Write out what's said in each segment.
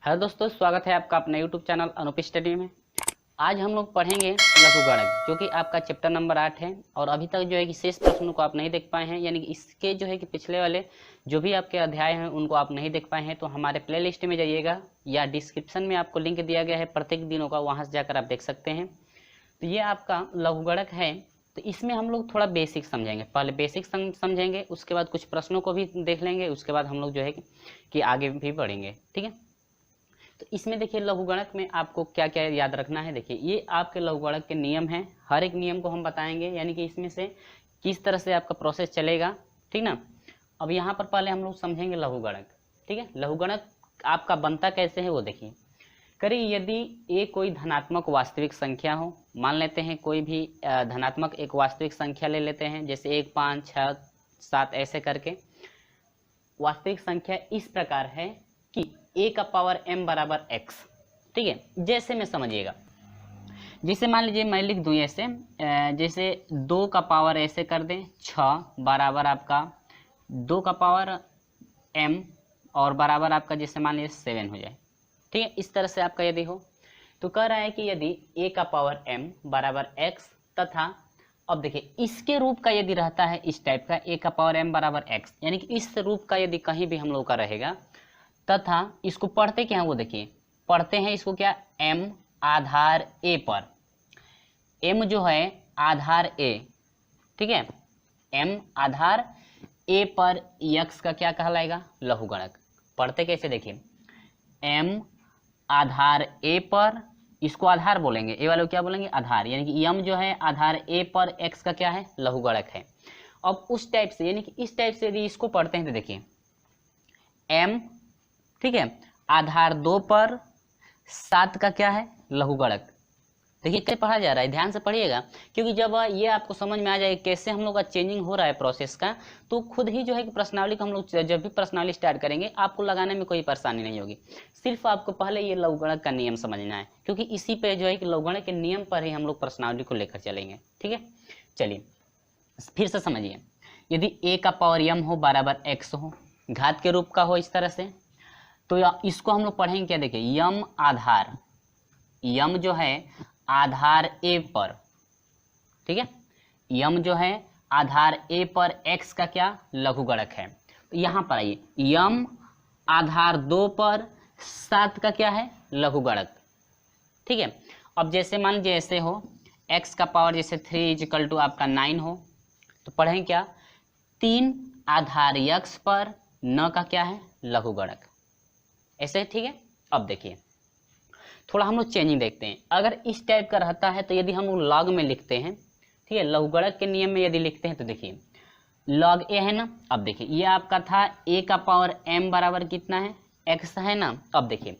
Hello दोस्तों, स्वागत है आपका अपने यूट्यूब चैनल अनूप स्टडी में। आज हम लोग पढ़ेंगे लघुगणक, जो कि आपका चैप्टर नंबर 8 है। और अभी तक जो है कि शेष प्रश्नों को आप नहीं देख पाए हैं, यानी कि इसके जो है कि पिछले वाले जो भी आपके अध्याय हैं उनको आप नहीं देख पाए हैं, तो हमारे प्लेलिस्ट में जाइएगा या डिस्क्रिप्शन में आपको लिंक दिया गया है प्रत्येक दिनों का, वहाँ से जाकर आप देख सकते हैं। तो ये आपका लघुगणक है। तो इसमें हम लोग थोड़ा बेसिक समझेंगे, पहले बेसिक समझेंगे, उसके बाद कुछ प्रश्नों को भी देख लेंगे, उसके बाद हम लोग जो है कि आगे भी बढ़ेंगे। ठीक है, तो इसमें देखिए लघुगणक में आपको क्या क्या याद रखना है। देखिए ये आपके लघुगणक के नियम हैं, हर एक नियम को हम बताएंगे, यानी कि इसमें से किस तरह से आपका प्रोसेस चलेगा। ठीक ना। अब यहाँ पर पहले हम लोग समझेंगे लघुगणक। ठीक है, लघुगणक आपका बनता कैसे है वो देखिए। करिए यदि ए कोई धनात्मक वास्तविक संख्या हो, मान लेते हैं कोई भी धनात्मक एक वास्तविक संख्या ले लेते हैं, जैसे 1, 5, 6, 7 ऐसे करके। वास्तविक संख्या इस प्रकार है कि a का पावर m बराबर x। ठीक है, जैसे में समझिएगा, जैसे मान लीजिए मैं लिख दूं ऐसे, जैसे 2 का पावर ऐसे कर दें 6 बराबर आपका 2 का पावर m और बराबर आपका जैसे मान लीजिए 7 हो जाए। ठीक है, इस तरह से आपका यदि हो तो कह रहा है कि यदि a का पावर m बराबर x तथा, अब देखिए इसके रूप का यदि रहता है इस टाइप का, a का पावर m बराबर x, यानी कि इस रूप का यदि कहीं भी हम लोग का रहेगा, तथा इसको पढ़ते क्या है वो देखिए, पढ़ते हैं इसको क्या, m आधार a पर। m जो है आधार a, ठीक है, m आधार a पर x का क्या कहलाएगा, लघुगणक। पढ़ते कैसे देखिए, m आधार a पर, इसको आधार बोलेंगे, a वाले को क्या बोलेंगे, आधार, यानी कि m जो है आधार a पर x का क्या है, लघुगणक है। अब उस टाइप से, यानी कि इस टाइप से यदि इसको पढ़ते हैं तो देखिए m, ठीक है, आधार 2 पर 7 का क्या है, लघुगणक। देखिए कैसे पढ़ा जा रहा है, ध्यान से पढ़िएगा, क्योंकि जब ये आपको समझ में आ जाएगा कैसे हम लोग का चेंजिंग हो रहा है प्रोसेस का, तो खुद ही जो है कि प्रश्नावली को हम लोग जब भी प्रश्नावली स्टार्ट करेंगे आपको लगाने में कोई परेशानी नहीं होगी। सिर्फ आपको पहले ये लघुगणक का नियम समझना है, क्योंकि इसी पे जो है कि लघुगणक के नियम पर ही हम लोग प्रश्नावली को लेकर चलेंगे। ठीक है, चलिए फिर से समझिए। यदि a का पावर m हो बराबर x हो, घात के रूप का हो इस तरह से, तो इसको हम लोग पढ़ेंगे क्या, देखिए यम आधार, यम जो है आधार a पर, ठीक है, यम जो है आधार a पर x का क्या, लघुगणक है। तो यहाँ पर आइए, यम आधार 2 पर 7 का क्या है, लघुगणक। ठीक है, अब जैसे मान लीजिए ऐसे हो, x का पावर जैसे 3 इक्वल टू आपका 9 हो, तो पढ़ेंगे क्या, 3 आधार x पर 9 का क्या है, लघुगणक। ऐसे, ठीक है। अब देखिए थोड़ा हम लोग चेंजिंग देखते हैं। अगर इस टाइप का रहता है तो यदि हम लोग लॉग में लिखते हैं, ठीक है, लघुगणक के नियम में यदि लिखते हैं तो देखिए लॉग a है ना। अब देखिए ये आपका था a का पावर m बराबर कितना है, x है ना। अब देखिए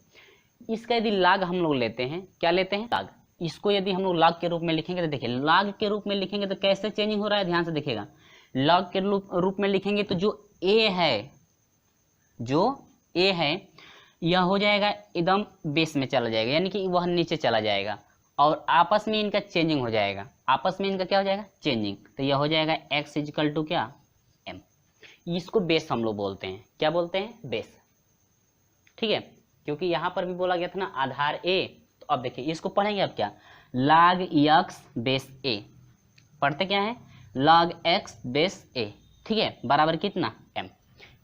इसका यदि लॉग हम लोग लेते हैं, क्या लेते हैं, लॉग। इसको यदि हम लोग लॉग के रूप में लिखेंगे तो देखिए लॉग के रूप में लिखेंगे तो कैसे चेंजिंग हो रहा है, ध्यान से देखिएगा। लॉग के रूप में लिखेंगे तो जो a है, जो a है यह हो जाएगा एकदम बेस में चला जाएगा, यानी कि वह नीचे चला जाएगा, और आपस में इनका चेंजिंग हो जाएगा, आपस में इनका क्या हो जाएगा, चेंजिंग। तो यह हो जाएगा x इक्वल टू क्या, m। इसको बेस हम लोग बोलते हैं, क्या बोलते हैं, बेस। ठीक है, क्योंकि यहाँ पर भी बोला गया था ना आधार a। तो अब देखिए इसको पढ़ेंगे अब क्या, log x बेस a, पढ़ते क्या है, log x बेस a, ठीक है, बराबर कितना, m।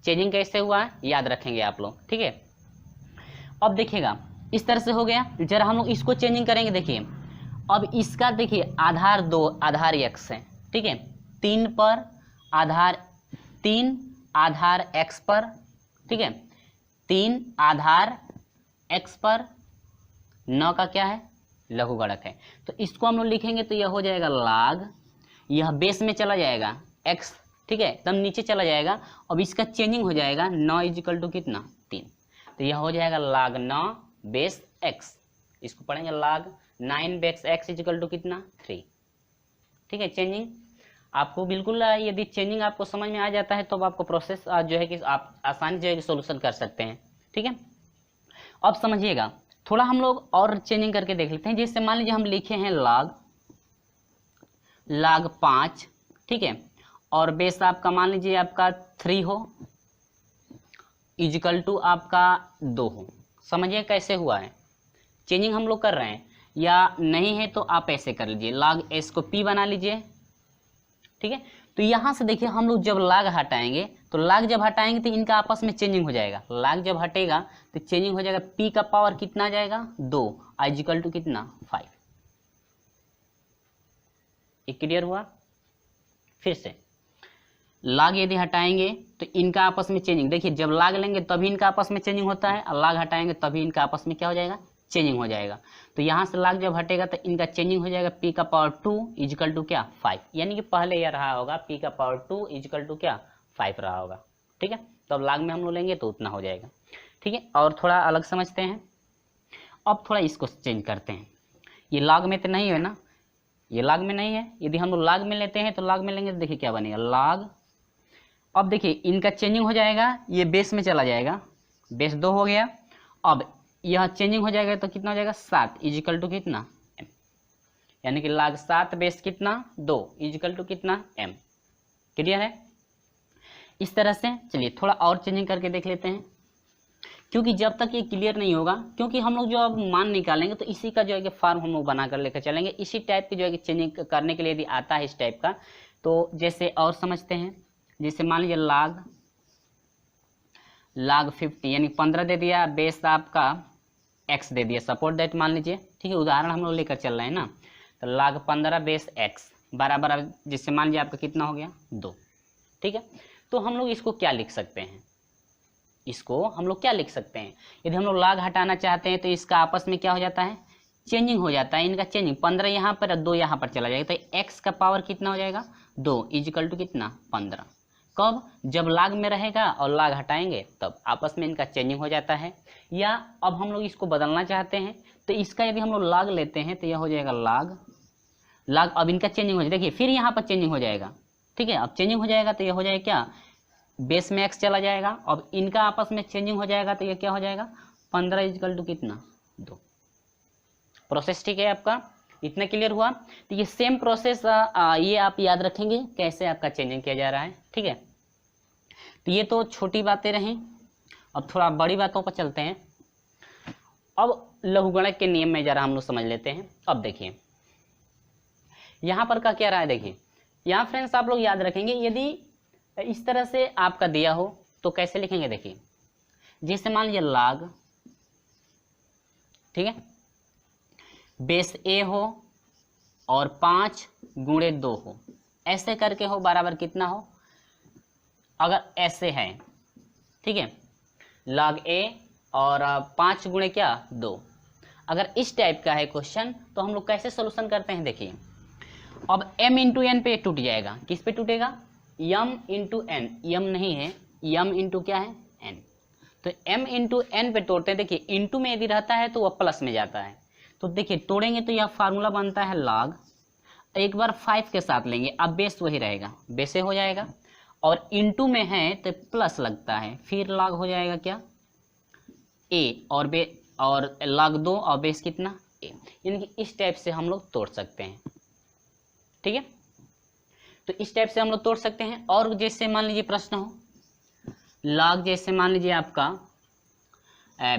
चेंजिंग कैसे हुआ याद रखेंगे आप लोग। ठीक है, अब देखिएगा इस तरह से हो गया। जरा हम लोग इसको चेंजिंग करेंगे, देखिए अब इसका देखिए आधार 2 आधार x है, ठीक है, 3 पर आधार 3 आधार x पर, ठीक है, 3 आधार x पर 9 का क्या है, लघुगणक है। तो इसको हम लोग लिखेंगे तो यह हो जाएगा log, यह बेस में चला जाएगा x, ठीक है, एकदम नीचे चला जाएगा। अब इसका चेंजिंग हो जाएगा 9 इक्वल टू कितना, 3। तो यह हो जाएगा log 9 बेस x। इसको पढ़ेंगे log 9 base x equal to कितना, 3। ठीक है, चेंजिंग आपको बिल्कुल, यदि चेंजिंग आपको समझ में आ जाता है तो अब आपको प्रोसेस जो है कि आप आसानी जो है कि सोल्यूशन कर सकते हैं। ठीक है, अब समझिएगा थोड़ा हम लोग और चेंजिंग करके देख लेते हैं। जैसे मान लीजिए हम लिखे हैं log 5, ठीक है, और बेस आपका मान लीजिए आपका 3 हो, इजिकल टू आपका 2 हो। समझिए कैसे हुआ है, चेंजिंग हम लोग कर रहे हैं, या नहीं है तो आप ऐसे कर लीजिए, log s को p बना लीजिए, ठीक है। तो यहाँ से देखिए हम लोग जब log हटाएंगे तो log जब हटाएंगे तो इनका आपस में चेंजिंग हो जाएगा, log जब हटेगा तो चेंजिंग हो जाएगा, p का पावर कितना आ जाएगा 2 इक्वल टू कितना 5। ये क्लियर हुआ। फिर से log यदि हटाएंगे तो इनका आपस में चेंजिंग, देखिए जब log लेंगे तभी इनका आपस में चेंजिंग होता है, और log हटाएंगे तभी इनका आपस में क्या हो जाएगा, चेंजिंग हो जाएगा। तो यहाँ से log जब हटेगा तो इनका चेंजिंग हो जाएगा, p का पावर 2 इक्वल टू क्या 5, यानी कि पहले यह रहा होगा p का पावर 2 इक्वल टू क्या 5 रहा होगा, ठीक है। तो अब log में हम लोग लेंगे तो उतना हो जाएगा, ठीक है। और थोड़ा अलग समझते हैं, अब थोड़ा इसको चेंज करते हैं, ये log में तो नहीं है ना, ये log में नहीं है, यदि हम लोग log में लेते हैं तो log में लेंगे तो देखिए क्या बनेगा log, अब देखिए इनका चेंजिंग हो जाएगा, ये बेस में चला जाएगा, बेस 2 हो गया, अब यह चेंजिंग हो जाएगा तो कितना हो जाएगा 7 इक्वल टू कितना m, यानी कि log 7 बेस कितना 2 इक्वल टू कितना m। क्लियर है। इस तरह से चलिए थोड़ा और चेंजिंग करके देख लेते हैं, क्योंकि जब तक ये क्लियर नहीं होगा, क्योंकि हम लोग जो अब मान निकालेंगे तो इसी का जो है कि फॉर्म हम लोग बना कर लेकर चलेंगे, इसी टाइप की जो है कि चेंजिंग करने के लिए यदि आता है इस टाइप का, तो जैसे और समझते हैं, जैसे मान लीजिए log 50 यानी 15 दे दिया, बेस आपका x दे दिया, सपोर्ट दैट मान लीजिए, ठीक है, उदाहरण हम लोग लेकर चल रहे हैं ना। तो log 15 बेस x बराबर, जिससे मान लीजिए आपका कितना हो गया 2, ठीक है। तो हम लोग इसको क्या लिख सकते हैं, इसको हम लोग क्या लिख सकते हैं, यदि हम लोग log हटाना चाहते हैं तो इसका आपस में क्या हो जाता है, चेंजिंग हो जाता है, इनका चेंजिंग 15 यहाँ पर 2 यहाँ पर चला जाएगा, तो x का पावर कितना हो जाएगा 2 इक्वल टू कितना 15। कब, जब log में रहेगा और log हटाएंगे तब आपस में इनका चेंजिंग हो जाता है। या अब हम लोग इसको बदलना चाहते हैं तो इसका यदि हम लोग log लेते हैं तो यह हो जाएगा log, अब इनका चेंजिंग हो जाएगा, देखिए फिर यहाँ पर चेंजिंग हो जाएगा, ठीक है। अब चेंजिंग हो जाएगा तो यह हो जाएगा क्या, बेस में x चला जाएगा, अब इनका आपस में चेंजिंग हो जाएगा तो ये क्या हो जाएगा 15 इक्वल टू कितना 2। प्रोसेस ठीक है आपका, इतना क्लियर हुआ। तो ये सेम प्रोसेस ये आप याद रखेंगे कैसे आपका चेंजिंग किया जा रहा है, ठीक है। तो ये तो छोटी बातें रहीं, अब थोड़ा बड़ी बातों पर चलते हैं। अब लघुगणक के नियम में जरा हम लोग समझ लेते हैं। अब देखिए यहाँ पर का क्या रहा है, देखिए यहाँ फ्रेंड्स आप लोग याद रखेंगे, यदि इस तरह से आपका दिया हो तो कैसे लिखेंगे, देखिए जैसे मान लीजिए log, ठीक है, बेस a हो और 5 गुणे 2 हो, ऐसे करके हो बराबर कितना हो, अगर ऐसे है, ठीक है, log a और 5 गुणे क्या 2, अगर इस टाइप का है क्वेश्चन तो हम लोग कैसे सोल्यूशन करते हैं, देखिए अब m इंटू एन पे टूट जाएगा, किस पे टूटेगा, m इंटू एन, m नहीं है, m इंटू क्या है n, तो m इंटू एन पे तोड़ते हैं, देखिए इंटू में यदि रहता है तो वह प्लस में जाता है, तो देखिए तोड़ेंगे तो यह फार्मूला बनता है log, एक बार 5 के साथ लेंगे, अब बेस वही रहेगा, बेसे हो जाएगा, और इंटू में है तो प्लस लगता है, फिर log हो जाएगा क्या a और log 2 और बेस कितना a, यानी कि इस टाइप से हम लोग तोड़ सकते हैं, ठीक है। तो इस टाइप से हम लोग तोड़ सकते हैं। और जैसे मान लीजिए प्रश्न हो log, जैसे मान लीजिए आपका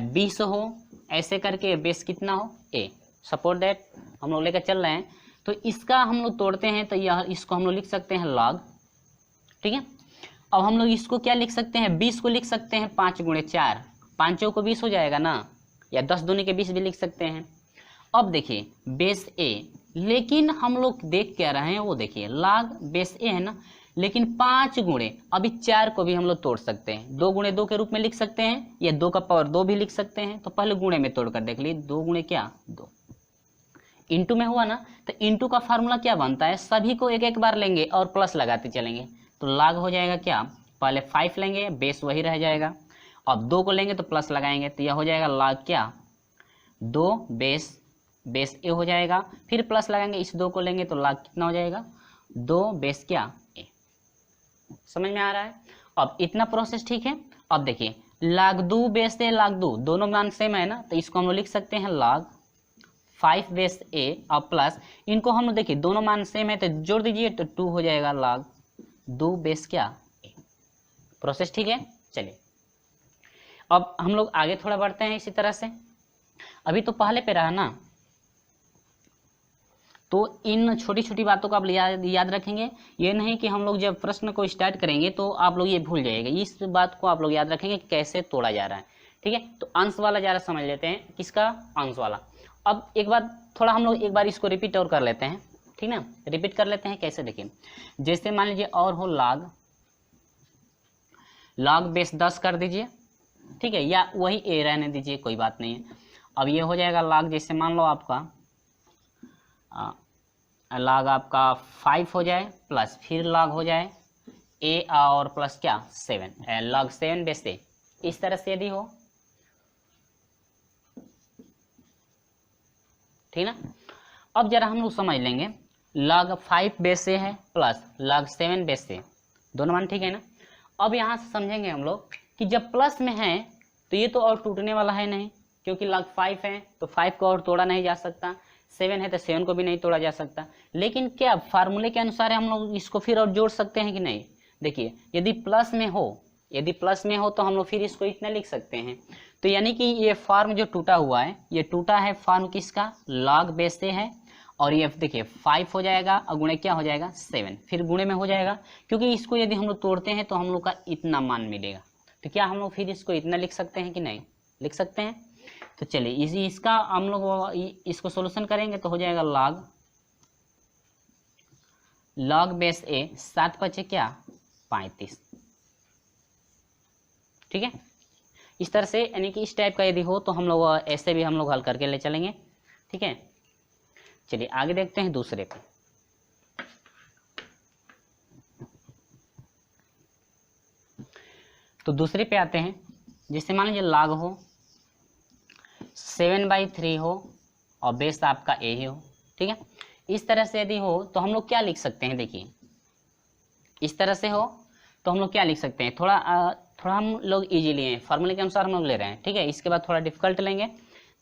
20 हो, ऐसे करके बेस कितना हो a, सपोर्ट दैट हम लोग लेकर चल रहे हैं, तो इसका हम लोग तोड़ते हैं तो यह इसको हम लोग लिख सकते हैं log, ठीक है। अब हम लोग इसको क्या लिख सकते हैं, 20 को लिख सकते हैं 5 गुणे 4, 5 को 20 हो जाएगा ना, या 10 दूनी के 20 भी लिख सकते हैं। अब देखिए बेस a, लेकिन हम लोग देख क्या रहे हैं, वो देखिए log बेस a है ना, लेकिन 5 गुणे, अभी 4 को भी हम लोग तोड़ सकते हैं, 2 गुणे 2 के रूप में लिख सकते हैं, या 2 का पावर 2 भी लिख सकते हैं। तो पहले गुणे में तोड़ कर देख लीजिए, 2 गुणे क्या 2, इंटू में हुआ ना, तो इंटू का फार्मूला क्या बनता है, सभी को एक एक बार लेंगे और प्लस लगाते चलेंगे, तो log हो जाएगा क्या, पहले 5 लेंगे, बेस वही रह जाएगा, अब 2 को लेंगे तो प्लस लगाएंगे, तो यह हो जाएगा log क्या 2 बेस a हो जाएगा, फिर प्लस लगाएंगे, इस 2 को लेंगे तो log कितना हो जाएगा 2 बेस क्या a। समझ में आ रहा है। अब इतना प्रोसेस ठीक है। अब देखिए log 2 बेस a log 2 दोनों मान सेम है ना, तो इसको हम लोग लिख सकते हैं log 5 बेस a और प्लस, इनको हम लोग देखिए दोनों मान सेम है तो जोड़ दीजिए तो 2 हो जाएगा log 2 बेस क्या a। प्रोसेस ठीक है। चलिए अब हम लोग आगे थोड़ा बढ़ते हैं इसी तरह से। अभी तो पहले पे रहा ना, तो इन छोटी छोटी बातों को आप याद रखेंगे। ये नहीं कि हम लोग जब प्रश्न को स्टार्ट करेंगे तो आप लोग ये भूल जाइएगा। इस बात को आप लोग याद रखेंगे कैसे तोड़ा जा रहा है, ठीक है। तो अंश वाला जरा समझ लेते हैं, किसका, अंश वाला। अब एक बार थोड़ा हम लोग एक बार इसको रिपीट और कर लेते हैं, ठीक ना। रिपीट कर लेते हैं कैसे, देखिए। जैसे मान लीजिए और हो log बेस 10 कर दीजिए, ठीक है, या वही ए रहने दीजिए, कोई बात नहीं है। अब ये हो जाएगा log, जैसे मान लो आपका log आपका 5 हो जाए, प्लस फिर log हो जाए ए और प्लस क्या 7, log 7 बेस ए। इस तरह से यदि हो, ठीक ना। अब जरा हम लोग समझ लेंगे, log 5 बेस ए है प्लस log 7 बेस ए, दोनों मान ठीक है ना। अब यहाँ से समझेंगे हम लोग कि जब प्लस में है तो ये तो और टूटने वाला है नहीं, क्योंकि log 5 है तो 5 को और तोड़ा नहीं जा सकता, 7 है तो 7 को भी नहीं तोड़ा जा सकता। लेकिन क्या फार्मूले के अनुसार हम लोग इसको फिर और जोड़ सकते हैं कि नहीं। देखिए, यदि प्लस में हो तो हम लोग फिर इसको इतना लिख सकते हैं। तो यानी कि ये फॉर्म जो टूटा हुआ है, ये टूटा है फॉर्म किसका, log बेस ए है। और ये देखिए 5 हो जाएगा और गुणे क्या हो जाएगा 7, फिर गुणे में हो जाएगा, क्योंकि इसको यदि हम लोग तोड़ते हैं तो हम लोग का इतना मान मिलेगा। तो क्या हम लोग फिर इसको इतना लिख सकते हैं कि नहीं, लिख सकते हैं। तो चलिए इसका हम लोग इसको सोल्यूशन करेंगे तो हो जाएगा log बेस ए 7 बचे क्या 35, ठीक है। इस तरह से, यानी कि इस टाइप का यदि हो तो हम लोग ऐसे भी हम लोग हल करके ले चलेंगे, ठीक है। चलिए आगे देखते हैं दूसरे पे। तो दूसरे पे आते हैं, जैसे मान लीजिए log हो 7/3 हो और बेस आपका ए ही हो, ठीक है। इस तरह से यदि हो तो हम लोग क्या लिख सकते हैं, देखिए इस तरह से हो तो हम लोग क्या लिख सकते हैं, थोड़ा हम लोग इजी लिए हैं, फार्मूले के अनुसार हम लोग ले रहे हैं, ठीक है। इसके बाद थोड़ा डिफिकल्ट लेंगे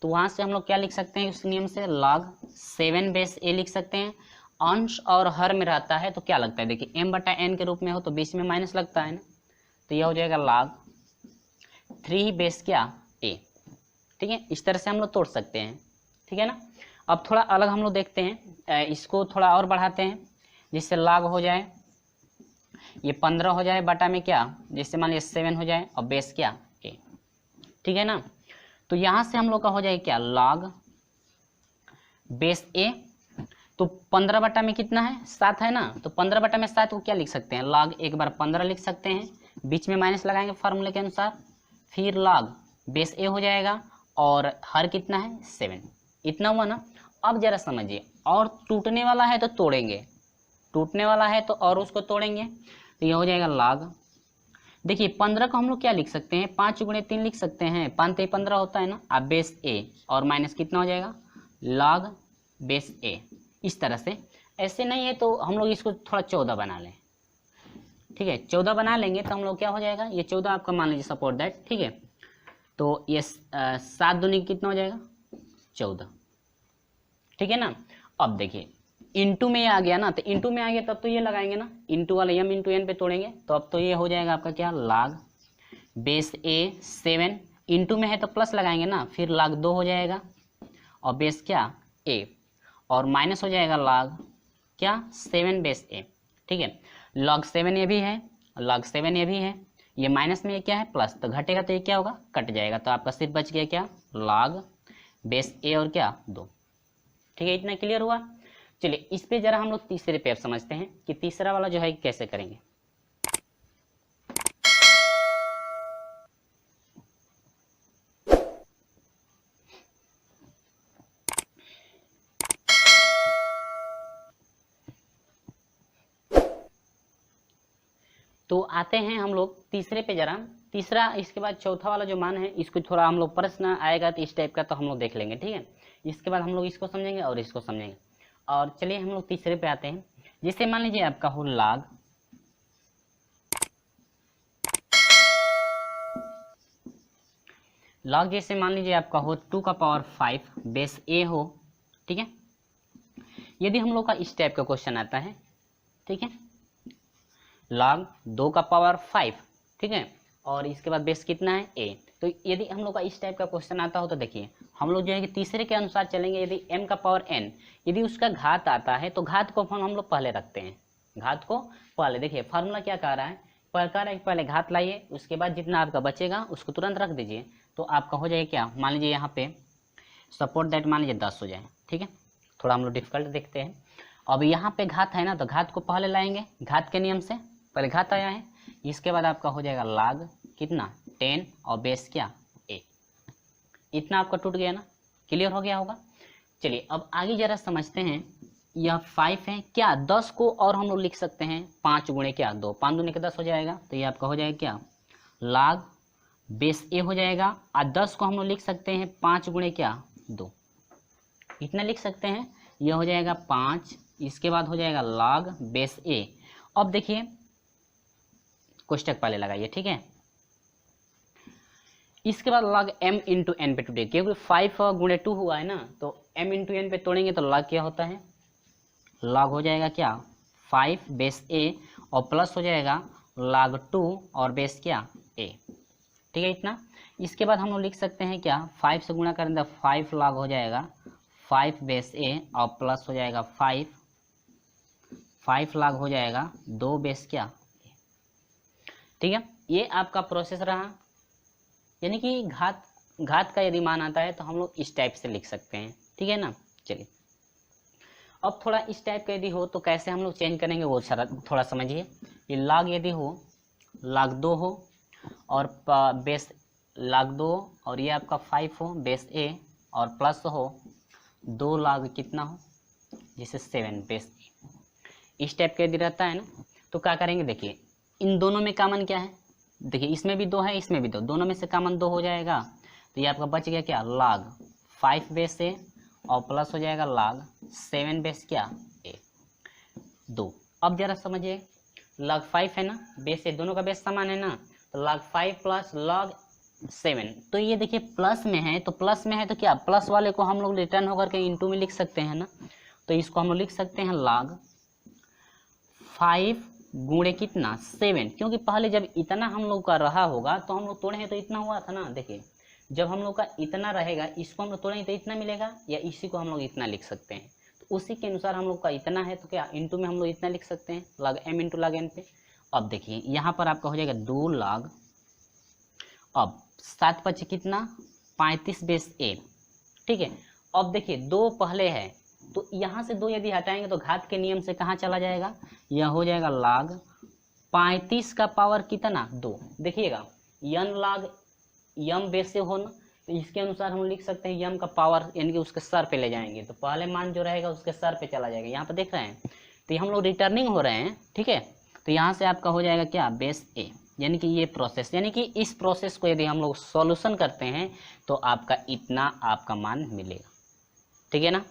तो वहाँ से हम लोग क्या लिख सकते हैं, उस नियम से log 7 बेस ए लिख सकते हैं। अंश और हर में रहता है तो क्या लगता है, देखिए m/n के रूप में हो तो बीच में माइनस लगता है ना, तो यह हो जाएगा log 3 बेस क्या ए, ठीक है। इस तरह से हम लोग तोड़ सकते हैं, ठीक है ना। अब थोड़ा अलग हम लोग देखते हैं, इसको थोड़ा और बढ़ाते हैं, जिससे log हो जाए ये 15 हो जाए बटा में क्या, जिससे मान लीजिए 7 हो जाए और बेस क्या ए, ठीक है ना। तो यहाँ से हम लोग का हो जाए क्या log बेस ए, तो 15 बटा में कितना है 7 है ना, तो 15 बटा में 7 को क्या लिख सकते हैं, log एक बार 15 लिख सकते हैं, बीच में माइनस लगाएंगे फार्मूले के अनुसार, फिर log बेस ए हो जाएगा और हर कितना है 7, इतना हुआ ना। अब जरा समझिए, और टूटने वाला है तो तोड़ेंगे, टूटने वाला है तो और उसको तोड़ेंगे, तो ये हो जाएगा log, देखिए 15 को हम लोग क्या लिख सकते हैं, 5 × 3 लिख सकते हैं, 5 × 15 होता है ना, अब बेस ए और माइनस कितना हो जाएगा log बेस ए। इस तरह से, ऐसे नहीं है तो हम लोग इसको थोड़ा 14 बना लें, ठीक है। 14 बना लेंगे तो हम लोग क्या हो जाएगा, ये 14 आपका मान लीजिए सपोर्ट दैट, ठीक है। तो ये 7 दूनी कितना हो जाएगा 14, ठीक है ना। अब देखिए इंटू में आ गया ना, तो इंटू में आ गया तब तो ये लगाएंगे ना, इंटू वाला m × n पे तोड़ेंगे, तो अब तो ये हो जाएगा आपका क्या log बेस ए 7, इंटू में है तो प्लस लगाएंगे ना, फिर log 2 हो जाएगा और बेस क्या ए, और माइनस हो जाएगा log क्या 7 बेस ए, ठीक है। log 7 ये भी है, log 7 ये भी है, ये माइनस में ये क्या है प्लस, तो घटेगा तो ये क्या होगा कट जाएगा, तो आपका सिर्फ बच गया क्या log बेस ए और क्या 2, ठीक है। इतना क्लियर हुआ। चलिए इस पे जरा हम लोग तीसरे पे अब समझते हैं कि तीसरा वाला जो है कैसे करेंगे। तो आते हैं हम लोग तीसरे पे जरा, तीसरा इसके बाद चौथा वाला जो मान है इसको थोड़ा हम लोग प्रश्न आएगा तो इस टाइप का तो हम लोग देख लेंगे, ठीक है। इसके बाद हम लोग इसको समझेंगे और इसको समझेंगे। और चलिए हम लोग तीसरे पे आते हैं, जैसे मान लीजिए आपका हो log जैसे मान लीजिए आपका हो 2⁵ बेस ए हो, ठीक है। यदि हम लोग का इस टाइप का क्वेश्चन आता है, ठीक है, log 2⁵, ठीक है, और इसके बाद बेस कितना है ए, तो यदि हम लोग का इस टाइप का क्वेश्चन आता हो तो देखिए हम लोग जो है कि तीसरे के अनुसार चलेंगे। यदि m का पावर n यदि उसका घात आता है तो घात को हम लोग पहले रखते हैं, घात को पहले। देखिए फार्मूला क्या कह रहा है, पहले घात लाइए, उसके बाद जितना आपका बचेगा उसको तुरंत रख दीजिए, तो आपका हो जाएगा क्या, मान लीजिए यहाँ पे सपोर्ट दैट मान लीजिए 10 हो जाए, ठीक है। थोड़ा हम लोग डिफिकल्ट देखते हैं। अब यहाँ पे घात है ना, तो घात को पहले लाएंगे, घात के नियम से पहले घात आया है, इसके बाद आपका हो जाएगा log कितना 10 और बेस क्या a। इतना आपका टूट गया ना, क्लियर हो गया होगा। चलिए अब आगे जरा समझते हैं। यह 5 है क्या, 10 को और हम लोग लिख सकते हैं 5 गुणे क्या 2, 5 दूनी के 10 हो जाएगा, तो ये आपका हो जाएगा क्या log बेस a हो जाएगा। और 10 को हम लोग लिख सकते हैं 5 गुणे क्या 2, इतना लिख सकते हैं, यह हो जाएगा 5, इसके बाद हो जाएगा log बेस a। अब देखिए कोष्टक पहले लगाइए, ठीक है। इसके बाद log m इंटू एन पे टूटे, क्योंकि 5 गुणे 2 हुआ है ना, तो m इंटू एन पे तोड़ेंगे तो log क्या होता है, log हो जाएगा क्या 5 बेस a और प्लस हो जाएगा log 2 और बेस क्या a, ठीक है इतना। इसके बाद हम लोग लिख सकते हैं क्या 5 से गुणा करेंगे तो 5 log हो जाएगा 5 बेस a और प्लस हो जाएगा 5 log हो जाएगा 2 बेस क्या, ठीक है। ये आपका प्रोसेस रहा, यानी कि घात का यदि मान आता है तो हम लोग इस टाइप से लिख सकते हैं, ठीक है ना। चलिए अब थोड़ा इस टाइप का यदि हो तो कैसे हम लोग चेंज करेंगे वो थोड़ा समझिए। ये log यदि हो log 2 हो और बेस log 2 और ये आपका 5 हो बेस a और प्लस हो 2 log कितना हो जैसे 7 बेस a, इस टाइप का यदि रहता है ना, तो क्या करेंगे, देखिए इन दोनों में कॉमन क्या है, देखिए इसमें भी 2 है इसमें भी 2, दोनों में से कॉमन 2 हो जाएगा, तो ये आपका बच गया क्या log 5 बेस a और प्लस हो जाएगा log 7 बेस क्या a 2। अब जरा समझिए log 5 है ना, बेस a दोनों का बेस समान है ना, तो log 5 प्लस log 7, तो ये देखिए प्लस में है, तो प्लस में है तो क्या प्लस वाले को हम लोग रिटर्न होकर के इंटू में लिख सकते हैं ना, तो इसको हम लोग लिख सकते हैं log 5 गुणे कितना 7, क्योंकि पहले जब इतना हम लोग का रहा होगा तो हम लोग तोड़े हैं तो इतना हुआ था ना। देखिए जब हम लोग का इतना रहेगा, इसको हम लोग तोड़ेंगे तो इतना मिलेगा, या इसी को हम लोग इतना लिख सकते हैं, तो उसी के अनुसार हम लोग का इतना है तो क्या इंटू में हम लोग इतना लिख सकते हैं log m into log n पे। अब देखिए यहाँ पर आपका हो जाएगा 2 log, अब 7 5 कितना 35 बेस a, ठीक है। अब देखिए 2 पहले है तो यहाँ से 2 यदि हटाएंगे तो घात के नियम से कहाँ चला जाएगा, यह हो जाएगा log 35 का पावर कितना 2। देखिएगा n log m बेस से हो ना, तो इसके अनुसार हम लिख सकते हैं m का पावर यानी कि उसके सर पे ले जाएंगे, तो पहले मान जो रहेगा उसके सर पे चला जाएगा। यहाँ पर देख रहे हैं, तो हम लोग रिटर्निंग हो रहे हैं, ठीक है। तो यहाँ से आपका हो जाएगा क्या बेस a, यानी कि ये प्रोसेस, यानी कि इस प्रोसेस को यदि हम लोग सॉल्यूशन करते हैं तो आपका इतना आपका मान मिलेगा, ठीक है ना।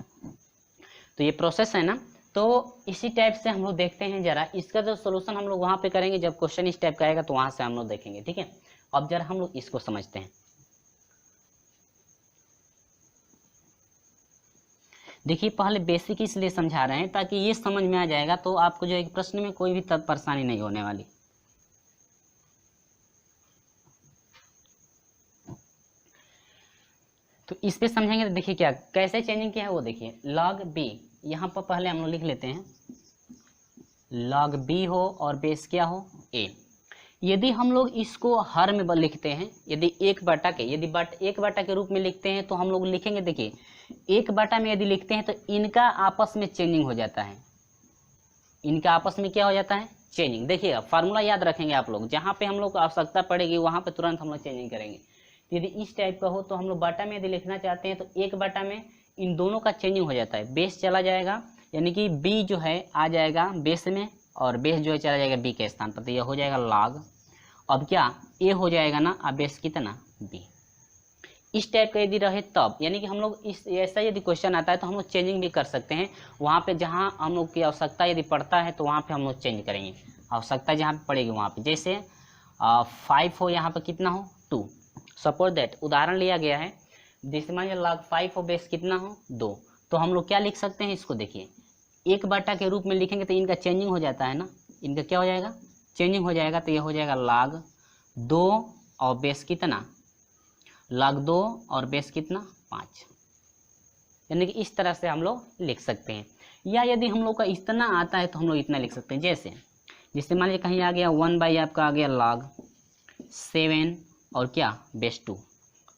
तो ये प्रोसेस है ना, तो इसी टाइप से हम लोग देखते हैं जरा इसका जो सोल्यूशन हम लोग वहाँ पे करेंगे, जब क्वेश्चन इस टाइप का आएगा तो वहाँ से हम लोग देखेंगे, ठीक है। अब जरा हम लोग इसको समझते हैं। देखिए पहले बेसिक इसलिए समझा रहे हैं ताकि ये समझ में आ जाएगा, तो आपको जो है प्रश्न में कोई भी परेशानी नहीं होने वाली। तो इस पे समझेंगे तो देखिए क्या कैसे चेंजिंग किया है वो देखिए। log b यहाँ पर पहले हम लोग लिख लेते हैं, log b हो और बेस क्या हो a। यदि हम लोग इसको हर में लिखते हैं, यदि 1/, यदि 1/, के रूप में लिखते हैं तो हम लोग लिखेंगे, देखिए 1/, में यदि लिखते हैं तो इनका आपस में चेंजिंग हो जाता है, इनका आपस में क्या हो जाता है चेंजिंग। देखिएगा फार्मूला याद रखेंगे आप लोग, जहाँ पे हम लोग को आवश्यकता पड़ेगी वहाँ पे तुरंत हम लोग चेंजिंग करेंगे। यदि इस टाइप का हो तो हम लोग बाटा में यदि लिखना चाहते हैं तो 1/, में इन दोनों का चेंजिंग हो जाता है, बेस चला जाएगा, यानी कि b जो है आ जाएगा बेस में और बेस जो है चला जाएगा b के स्थान पर, तो यह हो जाएगा log, अब क्या a हो जाएगा ना, अब बेस कितना b। इस टाइप का यदि रहे तब, यानी कि हम लोग इस ऐसा यदि क्वेश्चन आता है तो हम लोग चेंजिंग भी कर सकते हैं, वहाँ पे जहाँ हम लोग की आवश्यकता यदि पड़ता है तो वहाँ पे हम लोग चेंज करेंगे, आवश्यकता जहाँ पे पड़ेगी वहाँ पे। जैसे 5 हो यहाँ पर कितना हो 2, सपोज दैट उदाहरण लिया गया है, जैसे मान लीजिए log 5 हो बेस कितना हो 2, तो हम लोग क्या लिख सकते हैं इसको, देखिए 1/, के रूप में लिखेंगे तो इनका चेंजिंग हो जाता है ना, इनका क्या हो जाएगा चेंजिंग हो जाएगा, तो ये हो जाएगा log 2 और बेस कितना log 2 और बेस कितना 5, यानी कि इस तरह से हम लोग लिख सकते हैं। या यदि हम लोग का इतना आता है तो हम लोग इतना लिख सकते हैं, जैसे मान लीजिए कहीं आ गया 1 आपका आ गया log 7 और क्या बेस 2,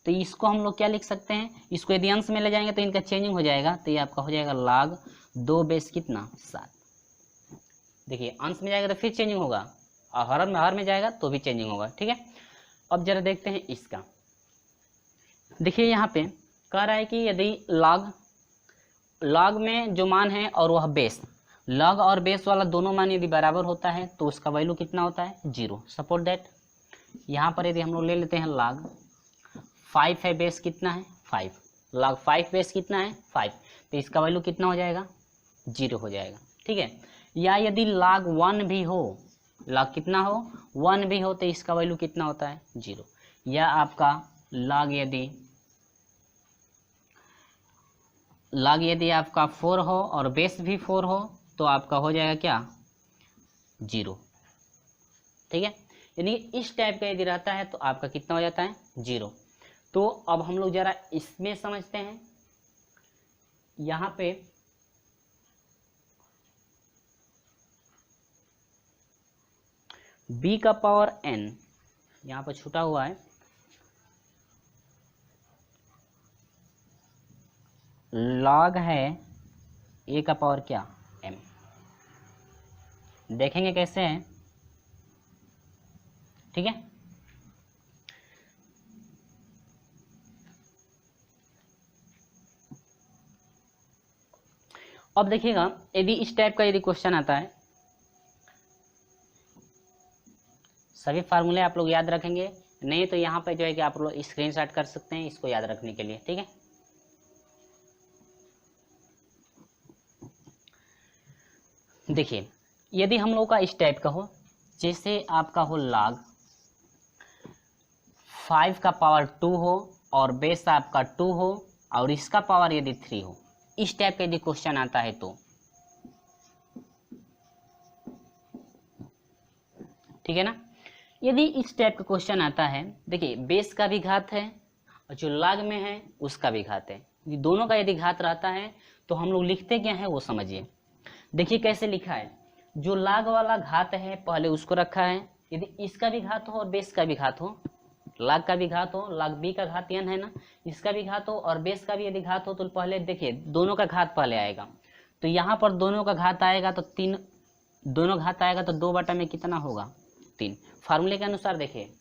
तो इसको हम लोग क्या लिख सकते हैं, इसको यदि अंश में ले जाएंगे तो इनका चेंजिंग हो जाएगा, तो ये आपका हो जाएगा log 2 बेस कितना 7। देखिए अंश में जाएगा तो फिर चेंजिंग होगा और हर में जाएगा तो भी चेंजिंग होगा, ठीक है। अब जरा देखते हैं इसका। देखिए यहाँ पे कह रहा है कि यदि log में जो मान है और वह बेस, log और बेस वाला दोनों मान यदि बराबर होता है तो उसका वैल्यू कितना होता है 0। सपोज दैट यहाँ पर यदि हम लोग ले लेते हैं log 5 है, बेस कितना है 5, log 5 बेस कितना है 5, तो इसका वैल्यू कितना हो जाएगा 0 हो जाएगा, ठीक है। या यदि log 1 भी हो, log कितना हो 1 भी हो, तो इसका वैल्यू कितना होता है 0। या आपका log यदि आपका 4 हो और बेस भी 4 हो तो आपका हो जाएगा क्या 0, ठीक है। यानी इस टाइप का यदि रहता है तो आपका कितना हो जाता है 0। तो अब हम लोग जरा इसमें समझते हैं। यहाँ पे b का पावर n यहाँ पर छूटा हुआ है, log है a का पावर क्या m। देखेंगे कैसे है, ठीक है। अब देखिएगा यदि इस टाइप का यदि क्वेश्चन आता है, सभी फार्मूले आप लोग याद रखेंगे, नहीं तो यहाँ पे जो है कि आप लोग स्क्रीनशॉट कर सकते हैं इसको याद रखने के लिए, ठीक है। देखिए यदि हम लोग का इस टाइप का हो, जैसे आपका हो log 5 का पावर 2 हो और बेस आपका 2 हो और इसका पावर यदि 3 हो, इस टाइप का यदि क्वेश्चन आता है तो ठीक है ना। यदि इस टाइप का क्वेश्चन आता है, देखिए बेस का भी घात है और जो log में है उसका भी घात है, दोनों का यदि घात रहता है तो हम लोग लिखते क्या है वो समझिए। देखिए कैसे लिखा है, जो log वाला घात है पहले उसको रखा है, यदि इसका भी घात हो और बेस का भी घात हो, log का भी घात हो, log b का घात n है ना, इसका भी घात हो और बेस का भी यदि घात हो, तो पहले देखिए दोनों का घात पहले आएगा, तो यहाँ पर दोनों का घात आएगा तो 3, दोनों घात आएगा तो 2 बटा में कितना होगा 3। फार्मूले के अनुसार देखिए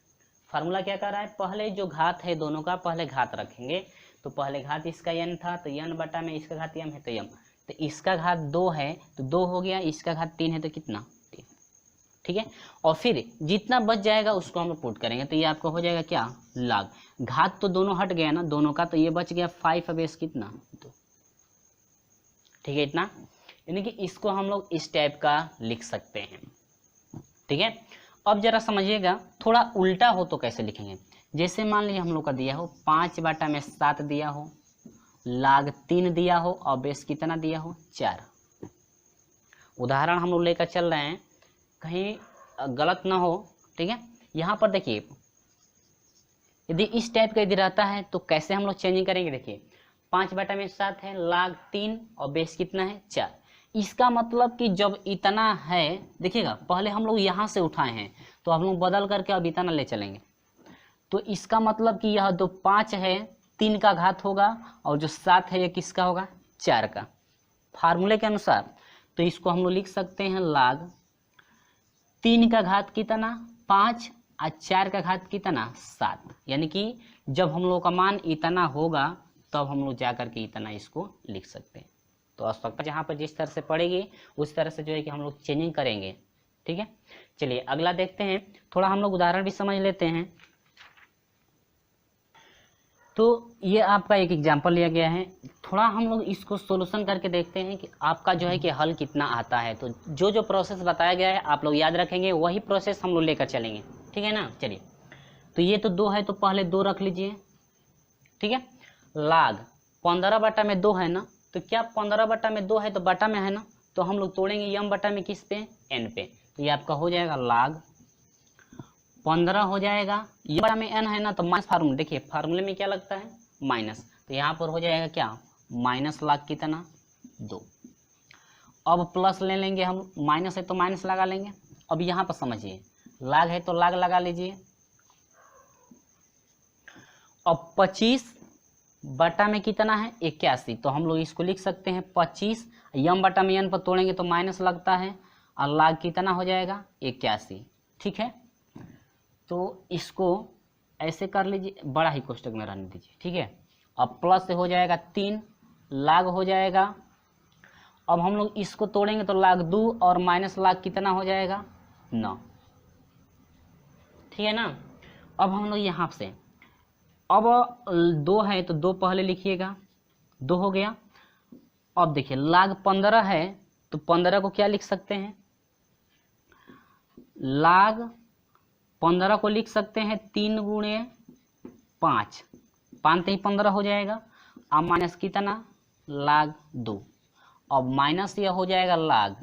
फार्मूला क्या कर रहा है, पहले जो घात है दोनों का पहले घात रखेंगे, तो पहले घात इसका n था तो n बटा में इसका घात m है तो m, तो इसका घात 2 है तो 2 हो गया, इसका घात 3 है तो कितना 3, ठीक है। और फिर जितना बच जाएगा उसको हम लोग पुट करेंगे, तो ये आपका हो जाएगा क्या log, घात तो दोनों हट गया ना दोनों का, तो ये बच गया 5 बेस कितना 2, ठीक है इतना। यानी कि इसको हम लोग इस टाइप का लिख सकते हैं, ठीक है। अब जरा समझिएगा थोड़ा उल्टा हो तो कैसे लिखेंगे। जैसे मान लीजिए हम लोग का दिया हो 5 बटा में 7 दिया हो, log 3 दिया हो और बेस कितना दिया हो 4। उदाहरण हम लोग लेकर चल रहे हैं कहीं गलत ना हो, ठीक है। यहाँ पर देखिए यदि इस टाइप का यदि रहता है तो कैसे हम लोग चेंजिंग करेंगे। देखिए 5 बटा में 7 है, log 3 और बेस कितना है 4। इसका मतलब कि जब इतना है, देखिएगा पहले हम लोग यहाँ से उठाए हैं तो हम लोग बदल करके अब इतना ले चलेंगे, तो इसका मतलब कि यह जो 5 है 3 का घात होगा और जो 7 है ये किसका होगा 4 का, फार्मूले के अनुसार। तो इसको हम लोग लिख सकते हैं log 3 का घात कितना 5 और 4 का घात कितना 7, यानी कि जब हम लोग का मान इतना होगा तब हम लोग जा करके इतना इसको लिख सकते हैं। तो आवश्यकता जहाँ पर जिस तरह से पड़ेगी उस तरह से जो है कि हम लोग चेंजिंग करेंगे, ठीक है। चलिए अगला देखते हैं, थोड़ा हम लोग उदाहरण भी समझ लेते हैं। तो ये आपका एक एग्जांपल लिया गया है, थोड़ा हम लोग इसको सोल्यूशन करके देखते हैं कि आपका जो है कि हल कितना आता है। तो जो जो प्रोसेस बताया गया है आप लोग याद रखेंगे, वही प्रोसेस हम लोग लेकर चलेंगे, ठीक है ना। चलिए तो ये तो 2 है तो पहले 2 रख लीजिए, ठीक है। log 15 बटा में 2 है ना, तो क्या 15 बटा में 2 है तो बटा में है ना, तो हम लोग तोड़ेंगे m बटा में किस पे n पे, तो ये आपका हो जाएगा log 15 हो जाएगा, ये बड़ा में n है ना, तो माइनस फार्मूला, देखिए फार्मूले में क्या लगता है माइनस, तो यहाँ पर हो जाएगा क्या माइनस लाग कितना 2। अब प्लस ले लेंगे हम, माइनस है तो माइनस लगा लेंगे। अब यहाँ पर समझिए लाग है तो लाग लगा लीजिए। अब 25 बटा में कितना है 81, तो हम लोग इसको लिख सकते हैं 25 यम बटा में n पर तोड़ेंगे तो माइनस लगता है और लाग कितना हो जाएगा 81। ठीक है, तो इसको ऐसे कर लीजिए, बड़ा ही कोष्टक में रहने दीजिए। ठीक है, अब प्लस से हो जाएगा 3 लाग हो जाएगा। अब हम लोग इसको तोड़ेंगे तो लाग 2 और माइनस लाग कितना हो जाएगा 9। ठीक है ना। अब हम लोग यहाँ से, अब 2 है तो 2 पहले लिखिएगा, 2 हो गया। अब देखिए लाग 15 है तो 15 को क्या लिख सकते हैं, लाग 15 को लिख सकते हैं 3 गुणे 5, 5 ही 15 हो जाएगा। अब माइनस कितना लाग 2, अब माइनस यह हो जाएगा लाग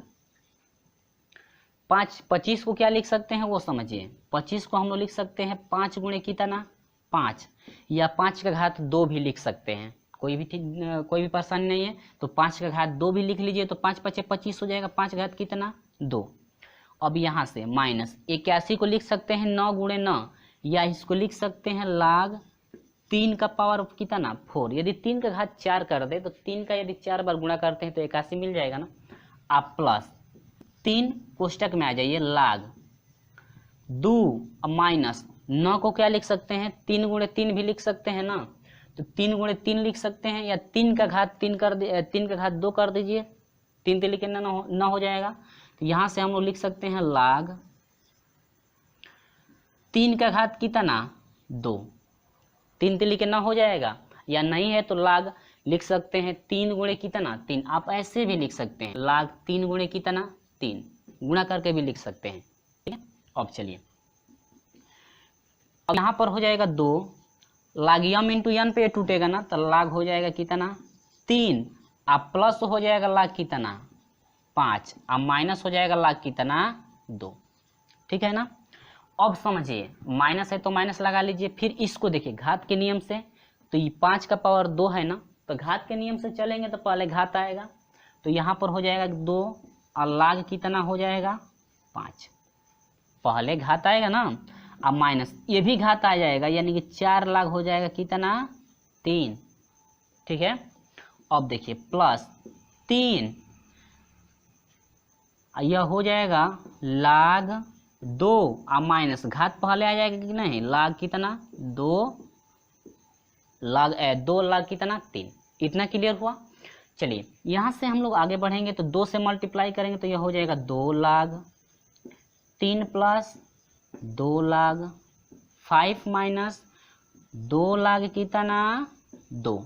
5। 25 को क्या लिख सकते हैं वो समझिए, 25 को हम लोग लिख सकते हैं 5 गुणे कितना 5, या 5 का घात 2 भी लिख सकते हैं, कोई भी परेशानी नहीं है। तो 5 का घात 2 भी लिख लीजिए, तो 5 पचे 25 हो जाएगा, 5 घात कितना 2। अब यहाँ से माइनस 81 को लिख सकते हैं 9 गुणे 9, या इसको लिख सकते हैं लाग 3 का पावर कितना 4। यदि 3 का घात 4 कर दे तो 3 का यदि 4 बार गुणा करते हैं तो 81 मिल जाएगा ना। आप प्लस 3 कोष्टक में आ जाइए, लाग 2 माइनस 9 को क्या लिख सकते हैं 3 गुणे 3 भी लिख सकते हैं ना, तो 3 गुणे 3 लिख सकते हैं, या 3 का घात 3 कर दे, 3 का घात 2 कर दीजिए, 3 लिखे न हो जाएगा। तो यहाँ से हम लोग लिख सकते हैं लाग 3 का घात कितना 2, 3 लिखे न हो जाएगा, या नहीं है तो लाग लिख सकते हैं 3 गुणे कितना 3। आप ऐसे भी लिख सकते हैं लाग 3 गुणे कितना 3, गुणा करके भी लिख सकते हैं। ठीक है, अब चलिए, अब यहाँ पर हो जाएगा 2, लाग यम इंटू एन पे टूटेगा ना, तो लाग हो जाएगा कितना 3, अब प्लस हो जाएगा लाग कितना 5, अब माइनस हो जाएगा लाग कितना 2। ठीक है ना। अब समझिए माइनस है तो माइनस लगा लीजिए, फिर इसको देखिए घात के नियम से, तो ये 5 का पावर 2 है ना, तो घात के नियम से चलेंगे तो पहले घात आएगा, तो यहाँ पर हो जाएगा 2 और लाग कितना हो जाएगा 5, पहले घात आएगा ना, अब माइनस ये भी घात आ जाएगा, यानी कि 4 लाग हो जाएगा कितना 3। ठीक है, अब देखिए प्लस 3, यह हो जाएगा लाग 2 और माइनस घात पहले आ जाएगा कि नहीं, लाग कितना 2 लाग कितना 3। इतना क्लियर हुआ। चलिए यहाँ से हम लोग आगे बढ़ेंगे तो 2 से मल्टीप्लाई करेंगे तो यह हो जाएगा 2 लाग 3 प्लस 2 लाग 5 माइनस 2 लाग कितना 2,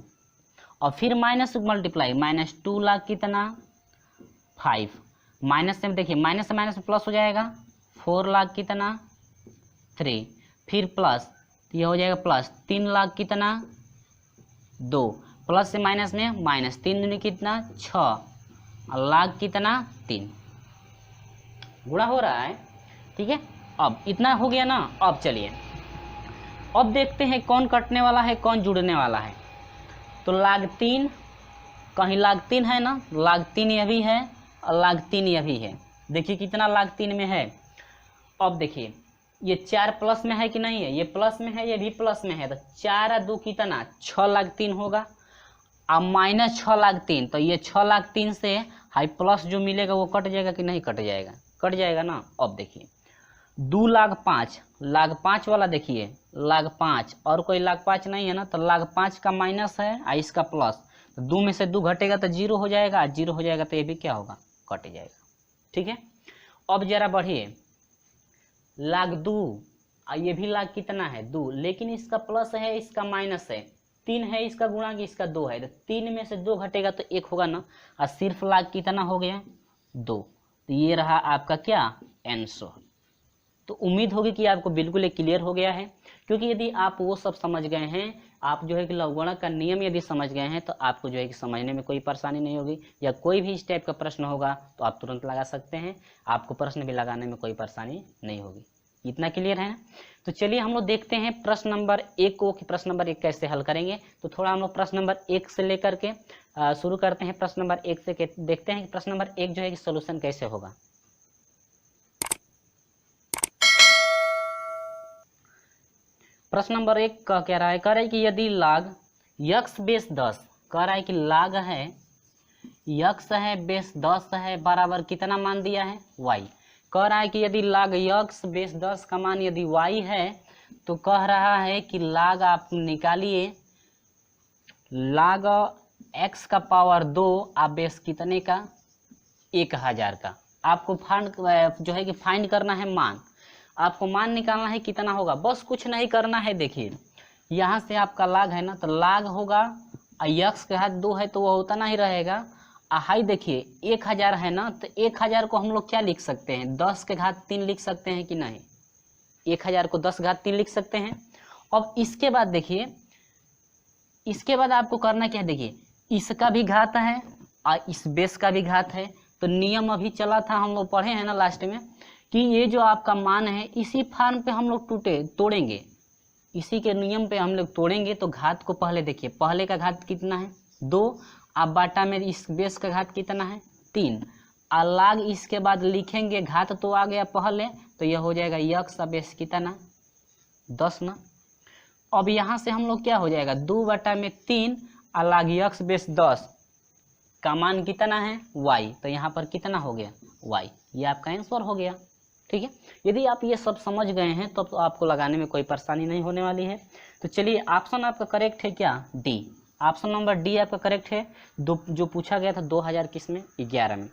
और फिर माइनस मल्टीप्लाई माइनस 2 लाग कितना 5, माइनस से देखिए माइनस से माइनस प्लस हो जाएगा 4 लाख कितना 3, फिर प्लस, तो यह हो जाएगा प्लस 3 लाख कितना 2, प्लस से माइनस में माइनस 3 दूनी कितना 6 और लाख कितना 3, गुणा हो रहा है। ठीक है, अब इतना हो गया ना। अब चलिए अब देखते हैं कौन कटने वाला है कौन जुड़ने वाला है। तो लाग 3, कहीं लाग 3 है ना, लाग 3 यह भी है और लाग 3 यह भी है। देखिए कितना लाग 3 में है। अब देखिए ये 4 प्लस में है कि नहीं है, ये प्लस में है, ये भी प्लस में है, तो 4 और 2 कितना 6 लाग 3 होगा। अब माइनस 6 लाग 3, तो ये 6 लाग 3 से हाई प्लस जो मिलेगा वो कट जाएगा कि नहीं कट जाएगा, कट जाएगा ना। अब देखिए 2 लाग 5, लाग 5 वाला देखिए लाग 5 और कोई लाग 5 नहीं है ना, तो लाग 5 का माइनस है और इसका प्लस, तो 2 में से 2 घटेगा तो 0 हो जाएगा, 0 हो जाएगा तो ये भी क्या होगा कट जाएगा। ठीक है, अब जरा बढ़िए लाग 2 और ये भी लाग कितना है 2, लेकिन इसका प्लस है इसका माइनस है, 3 है इसका गुणा कि इसका 2 है, तो 3 में से 2 घटेगा तो 1 होगा ना, और सिर्फ लाग कितना हो गया 2, तो ये रहा आपका क्या आंसर। तो उम्मीद होगी कि आपको बिल्कुल क्लियर हो गया है, क्योंकि यदि आप वो सब समझ गए हैं, आप जो है कि लघुगणक का नियम यदि समझ गए हैं, तो आपको जो है कि समझने में कोई परेशानी नहीं होगी, या कोई भी इस टाइप का प्रश्न होगा तो आप तुरंत लगा सकते हैं, आपको प्रश्न भी लगाने में कोई परेशानी नहीं होगी। इतना क्लियर है ना। तो चलिए हम लोग देखते हैं प्रश्न नंबर 1 को कि प्रश्न नंबर 1 कैसे हल करेंगे। तो थोड़ा हम लोग प्रश्न नंबर 1 से लेकर के शुरू करते हैं। प्रश्न नंबर 1 से देखते हैं कि प्रश्न नंबर 1 जो है कि सोल्यूशन कैसे होगा। प्रश्न नंबर 1 का कह रहा है कि यदि log x बेस 10 कह रहा है कि log है x है बेस 10 है बराबर कितना मान दिया है y। कह रहा है कि यदि log x बेस 10 का मान यदि y है तो कह रहा है कि log आप निकालिए log x का पावर 2 आप बेस कितने का 1000 का। आपको जो है कि फाइंड करना है मान, आपको मान निकालना है कितना होगा, बस कुछ नहीं करना है। देखिए यहाँ से आपका log है ना, तो log होगा x के घात 2 है तो वो उतना ही रहेगा। हाई देखिए 1000 है ना, तो 1000 को हम लोग क्या लिख सकते हैं 10 के घात 3 लिख सकते हैं कि नहीं, 1000 को 10 घात 3 लिख सकते हैं। अब इसके बाद देखिए, इसके बाद आपको करना क्या है, देखिए इसका भी घात है और इस बेस का भी घात है। तो नियम अभी चला था, हम लोग पढ़े हैं ना लास्ट में कि ये जो आपका मान है इसी फॉर्म पे हम लोग तोड़ेंगे, इसी के नियम पे हम लोग तोड़ेंगे। तो घात को पहले देखिए, पहले का घात कितना है 2, आप बाटा में इस बेस का घात कितना है 3, अलग इसके बाद लिखेंगे घात तो आ गया पहले, तो यह हो जाएगा x का बेस कितना 10 ना। अब यहाँ से हम लोग क्या हो जाएगा 2 बटा में 3 अलग x बेस 10 का मान कितना है y, तो यहाँ पर कितना हो गया y, ये आपका आंसर हो गया। ठीक है, यदि आप ये सब समझ गए हैं तब तो आपको लगाने में कोई परेशानी नहीं होने वाली है। तो चलिए ऑप्शन आपका करेक्ट है क्या डी, ऑप्शन नंबर डी आपका करेक्ट है। जो पूछा गया था 2000 किस में 11 में।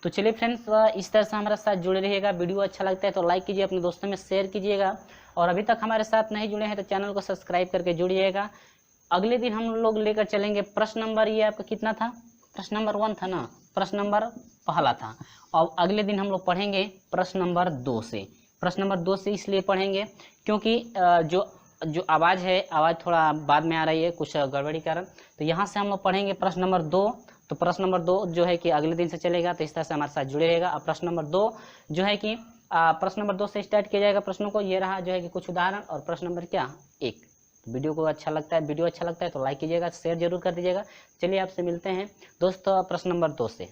तो चलिए फ्रेंड्स इस तरह से हमारे साथ जुड़े रहिएगा। वीडियो अच्छा लगता है तो लाइक कीजिए, अपने दोस्तों में शेयर कीजिएगा, और अभी तक हमारे साथ नहीं जुड़े हैं तो चैनल को सब्सक्राइब करके जुड़िएगा। अगले दिन हम लोग लेकर चलेंगे प्रश्न नंबर, ये आपका कितना था, प्रश्न नंबर 1 था ना, प्रश्न नंबर पहला था। और अगले दिन हम लोग पढ़ेंगे प्रश्न नंबर 2 से। प्रश्न नंबर 2 से इसलिए पढ़ेंगे क्योंकि जो आवाज़ है, आवाज़ थोड़ा बाद में आ रही है कुछ गड़बड़ी कारण, तो यहाँ से हम लोग पढ़ेंगे प्रश्न नंबर 2। तो प्रश्न नंबर 2 जो है कि अगले दिन से चलेगा, तो इस तरह से हमारे साथ जुड़े रहेगा। और प्रश्न नंबर 2 जो है कि प्रश्न नंबर 2 से स्टार्ट किया जाएगा प्रश्नों को। ये रहा जो है कि कुछ उदाहरण, और प्रश्न नंबर क्या 1। वीडियो को अच्छा लगता है, वीडियो अच्छा लगता है तो लाइक कीजिएगा, शेयर जरूर कर दीजिएगा। चलिए आपसे मिलते हैं दोस्तों प्रश्न नंबर 2 से।